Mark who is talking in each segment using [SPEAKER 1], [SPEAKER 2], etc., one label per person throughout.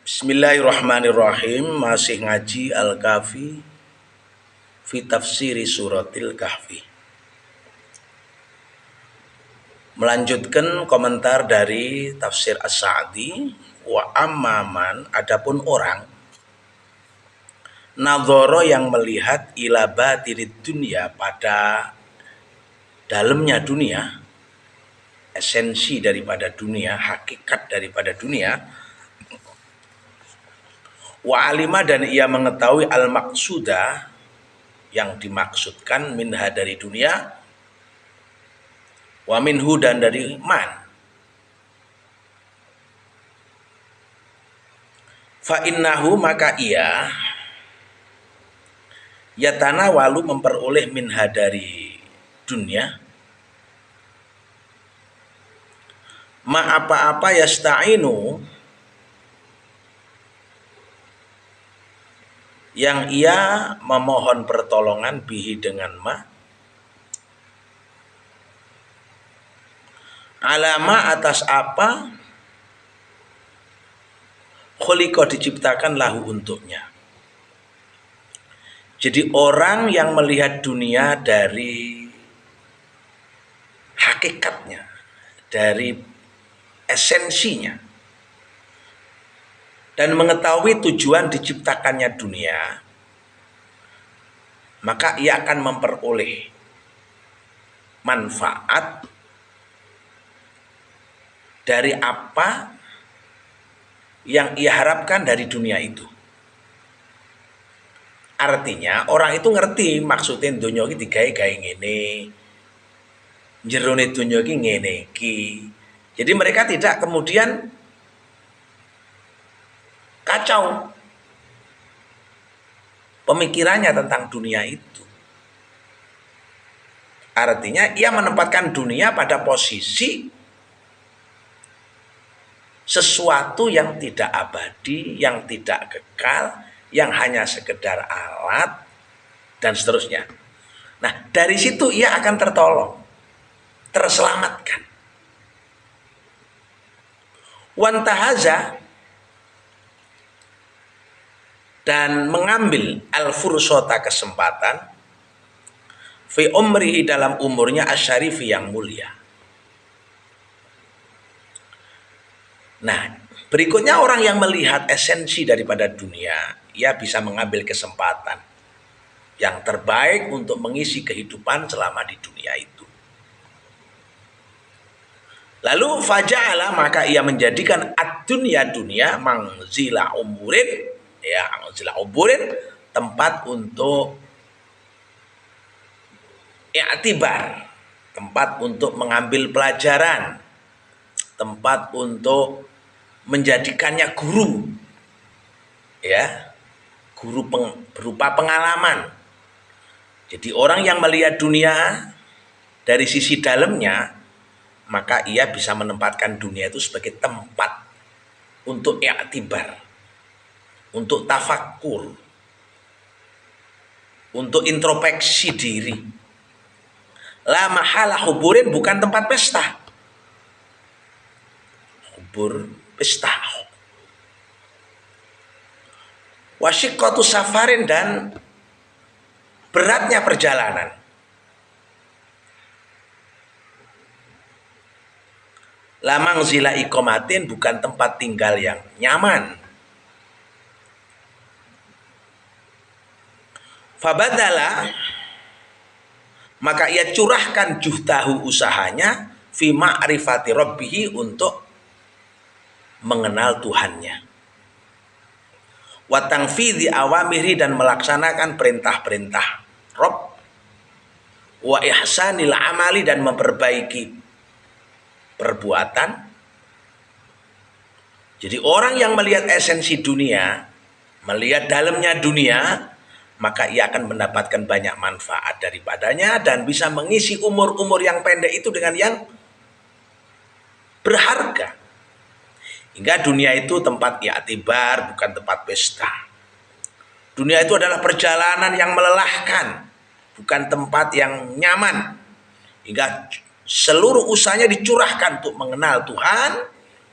[SPEAKER 1] Bismillahirrahmanirrahim. Masih ngaji Al-Kahfi fi tafsiri suratil Kahfi. Melanjutkan komentar dari tafsir As-Sa'di. Wa ammaman, adapun orang nadhara yang melihat ila batinid dunya, pada dalamnya dunia, esensi daripada dunia, hakikat daripada dunia. Wa alima, dan ia mengetahui al-maqsuda, yang dimaksudkan, minha dari dunia, wa minhu, dan dari man. Fa innahu, maka ia yatanawalu, memperoleh, minha dari dunia, ma apa-apa yasta'inu, yang ia memohon pertolongan, bihi, dengan ma, alama, atas apa, khuliqa, diciptakan, lahu, untuknya. Jadi orang yang melihat dunia dari hakikatnya, dari esensinya, dan mengetahui tujuan diciptakannya dunia, maka ia akan memperoleh manfaat dari apa yang ia harapkan dari dunia itu. Artinya orang itu ngerti maksudnya dunia iki digawe-gawe ngene, jerone dunia iki ngene iki. Jadi mereka tidak kemudian kacau pemikirannya tentang dunia itu. Artinya ia menempatkan dunia pada posisi sesuatu yang tidak abadi, yang tidak kekal, yang hanya sekedar alat, dan seterusnya. Nah, dari situ ia akan tertolong, terselamatkan. Wantahaza, dan mengambil al-fursota, kesempatan, fi umrihi, dalam umurnya, asyarifi, yang mulia. Nah, berikutnya orang yang melihat esensi daripada dunia, ia bisa mengambil kesempatan yang terbaik untuk mengisi kehidupan selama di dunia itu. Lalu faja'ala, maka ia menjadikan ad-dunya, dunia, mangzila umurin, ya, mangzila umurin, tempat untuk i'tibar, tempat untuk mengambil pelajaran, tempat untuk menjadikannya guru, ya, guru berupa pengalaman. Jadi orang yang melihat dunia dari sisi dalamnya, maka ia bisa menempatkan dunia itu sebagai tempat untuk i'tibar, untuk tafakkur, untuk introspeksi diri. La mahala huburin, bukan tempat pesta. Hubur, pesta. Wasyiqqatu safarin, dan beratnya perjalanan. La mangzila iqamatin, bukan tempat tinggal yang nyaman. Fabadala, maka ia curahkan juhdahu, usahanya, fi ma'rifati rabbihi, untuk mengenal Tuhannya. Wa tanfidhi awamiri, dan melaksanakan perintah-perintah Rabb. Wa ihsanil amali, dan memperbaiki perbuatan. Jadi orang yang melihat esensi dunia, melihat dalamnya dunia, maka ia akan mendapatkan banyak manfaat daripadanya, dan bisa mengisi umur-umur yang pendek itu dengan yang berharga. Hingga dunia itu tempat i'tibar, bukan tempat pesta. Dunia itu adalah perjalanan yang melelahkan, bukan tempat yang nyaman. Hingga seluruh usahanya dicurahkan untuk mengenal Tuhan,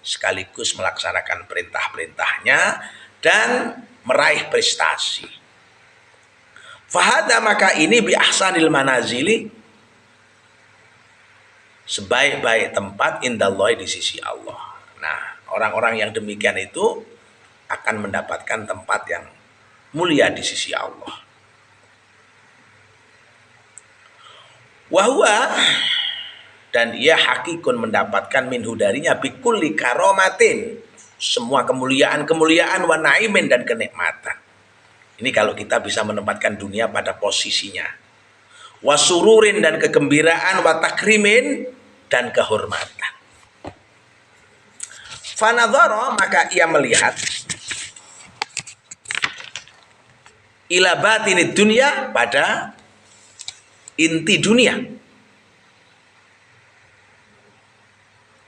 [SPEAKER 1] sekaligus melaksanakan perintah-perintahnya dan meraih prestasi. Fahada, maka ini bi ahsanil manazili, sebaik-baik tempat indallahi, di sisi Allah. Nah, orang-orang yang demikian itu akan mendapatkan tempat yang mulia di sisi Allah. Wahwa, dan ia hakikun mendapatkan minhu darinya bikulli karomatin, semua kemuliaan-kemuliaan, wa naimin, dan kenikmatan. Ini kalau kita bisa menempatkan dunia pada posisinya. Wasururin, dan kegembiraan, wa takrimin, dan kehormatan. Fanadhara, maka ia melihat ila batini dunia, pada inti dunia.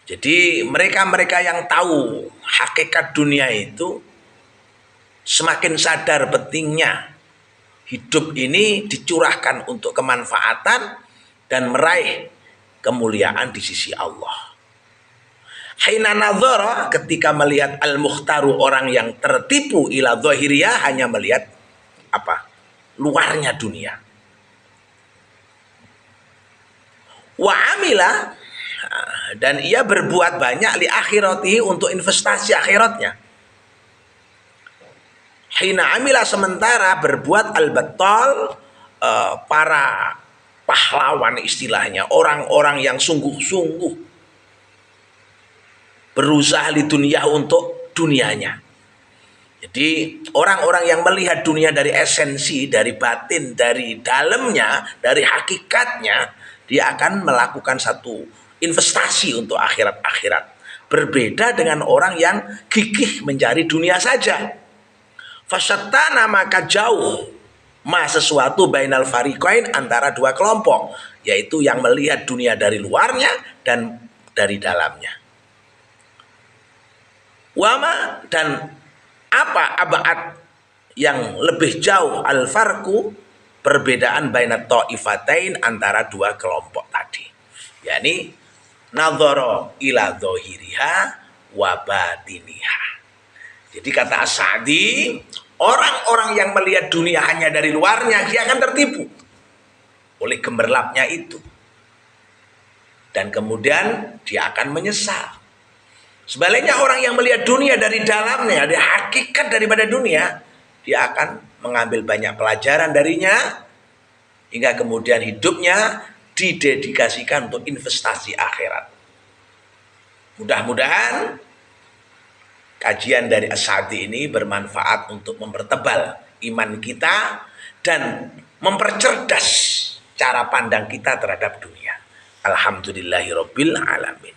[SPEAKER 1] Jadi mereka-mereka yang tahu hakikat dunia itu semakin sadar pentingnya hidup ini dicurahkan untuk kemanfaatan dan meraih kemuliaan di sisi Allah. Hina nadhara, ketika melihat al-mukhtaru, orang yang tertipu, ila dhahiriyah, hanya melihat apa? Luarnya dunia. Wa amila, dan ia berbuat banyak li akhirati, untuk investasi akhiratnya. Hina amila, sementara berbuat al-battal, para pahlawan istilahnya, orang-orang yang sungguh-sungguh berusaha di dunia untuk dunianya. Jadi orang-orang yang melihat dunia dari esensi, dari batin, dari dalamnya, dari hakikatnya, dia akan melakukan satu investasi untuk akhirat-akhirat. Berbeda dengan orang yang gigih mencari dunia saja. Fasyattana, maka jauh ma sesuatu bainal fariqain, antara dua kelompok, yaitu yang melihat dunia dari luarnya dan dari dalamnya. Wama, dan apa abad yang lebih jauh, al farku, perbedaan bainat ta'ifatain, antara dua kelompok tadi, yakni nadhara ila dhahiriha wa batiniha. Jadi kata As-Sa'di, orang-orang yang melihat dunia hanya dari luarnya, dia akan tertipu oleh gemerlapnya itu, dan kemudian dia akan menyesal. Sebaliknya orang yang melihat dunia dari dalamnya, dari hakikat daripada dunia, dia akan mengambil banyak pelajaran darinya, hingga kemudian hidupnya didedikasikan untuk investasi akhirat. Mudah-mudahan kajian dari As-Sa'di ini bermanfaat untuk mempertebal iman kita dan mempercerdas cara pandang kita terhadap dunia. Alhamdulillahirabbil alamin.